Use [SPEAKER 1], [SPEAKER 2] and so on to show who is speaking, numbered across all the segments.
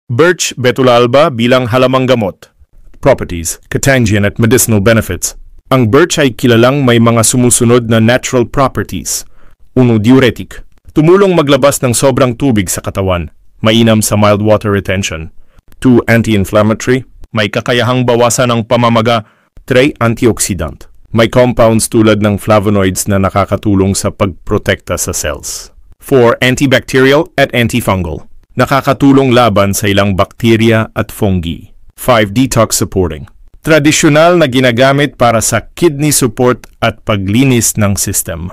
[SPEAKER 1] Birch Betula alba bilang halamang gamot. Properties, Catangian at medicinal benefits. Ang birch ay kilalang may mga sumusunod na natural properties. 1. Diuretic. Tumulong maglabas ng sobrang tubig sa katawan. Mainam sa mild water retention. 2. Anti-inflammatory. May kakayahang bawasan ang pamamaga. 3. Antioxidant. May compounds tulad ng flavonoids na nakakatulong sa pagprotekta sa cells. 4. Antibacterial at antifungal. Nakakatulong laban sa ilang bakterya at fungi. 5. Detox supporting. Tradisyonal na ginagamit para sa kidney support at paglinis ng system.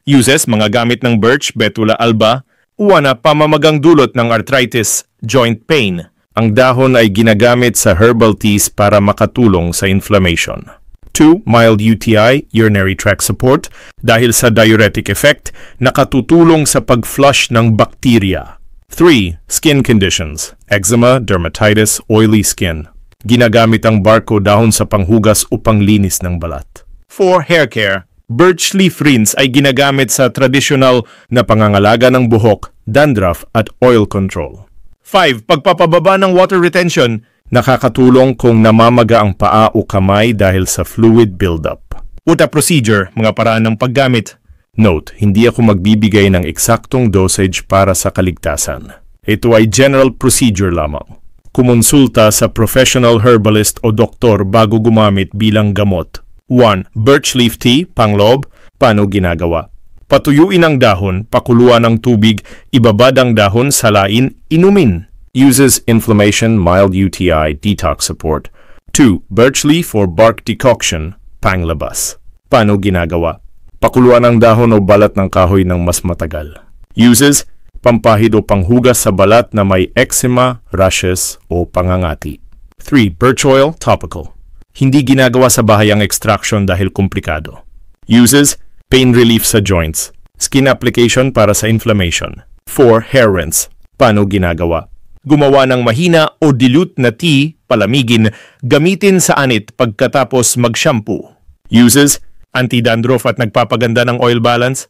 [SPEAKER 1] Uses mga gamit ng Birch Betula alba. 1. Pamamagang dulot ng arthritis, joint pain. Ang dahon ay ginagamit sa herbal teas para makatulong sa inflammation. 2. Mild UTI, urinary tract support. Dahil sa diuretic effect, nakatutulong sa pag-flush ng bakterya. 3. Skin conditions, eczema, dermatitis, oily skin. Ginagamit ang barko dahon sa panghugas o panglinis ng balat. 4. Hair care. Birch leaf rinse ay ginagamit sa tradisyonal na pangangalaga ng buhok, dandruff at oil control. 5. Pagpapababa ng water retention. Nakakatulong kung namamaga ang paa o kamay dahil sa fluid buildup. Uta procedure, mga paraan ng paggamit. Note, hindi ako magbibigay ng eksaktong dosage para sa kaligtasan. Ito ay general procedure lamang. Kumonsulta sa professional herbalist o doktor bago gumamit bilang gamot. 1. Birch leaf tea, pangloob. Paano ginagawa? Patuyuin ang dahon, pakuluan ng tubig, ibabad ang dahon, salain, inumin. Uses inflammation, mild UTI, detox support. 2. Birch leaf or bark decoction, panglabas. Paano ginagawa? Pakuluan ang dahon o balat ng kahoy ng mas matagal. Uses pampahid o panghugas sa balat na may eczema, rashes o pangangati. 3. Birch oil, topical. Hindi ginagawa sa bahay ang extraction dahil komplikado. Uses pain relief sa joints. Skin application para sa inflammation. 4. Hair rinse. Paano ginagawa? Gumawa ng mahina o dilute na tea, palamigin, gamitin sa anit pagkatapos mag-shampoo. Uses anti-dandruff at nagpapaganda ng oil balance.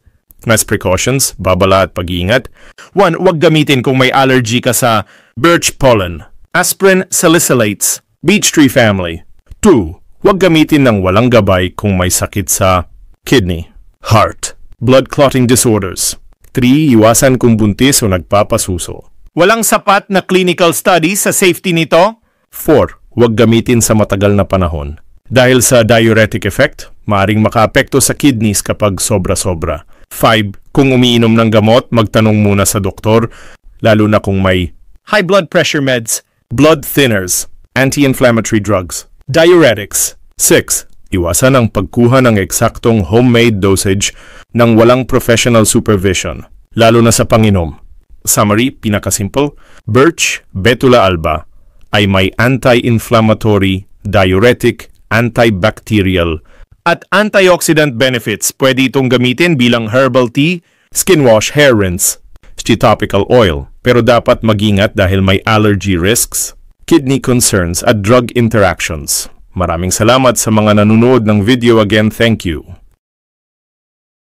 [SPEAKER 1] Mas precautions, babala at pag-iingat. 1. Huwag gamitin kung may allergy ka sa birch pollen, aspirin salicylates, beech tree family. 2. Huwag gamitin ng walang gabay kung may sakit sa kidney, heart, blood clotting disorders. 3. Iwasan kung buntis o nagpapasuso. Walang sapat na clinical studies sa safety nito. 4. Huwag gamitin sa matagal na panahon. Dahil sa diuretic effect, maaring makaapekto sa kidneys kapag sobra-sobra. 5. Kung umiinom ng gamot, magtanong muna sa doktor, lalo na kung may high blood pressure meds, blood thinners, anti-inflammatory drugs, diuretics. 6. Iwasan ang pagkuha ng eksaktong homemade dosage ng walang professional supervision, lalo na sa panginom. Summary, pinakasimple, Birch Betula alba ay may anti-inflammatory, diuretic, antibacterial, at antioxidant benefits. Pwede itong gamitin bilang herbal tea, skin wash, hair rinse, topical oil. Pero dapat mag-ingat dahil may allergy risks, kidney concerns at drug interactions. Maraming salamat sa mga nanonood ng video. Again, thank you.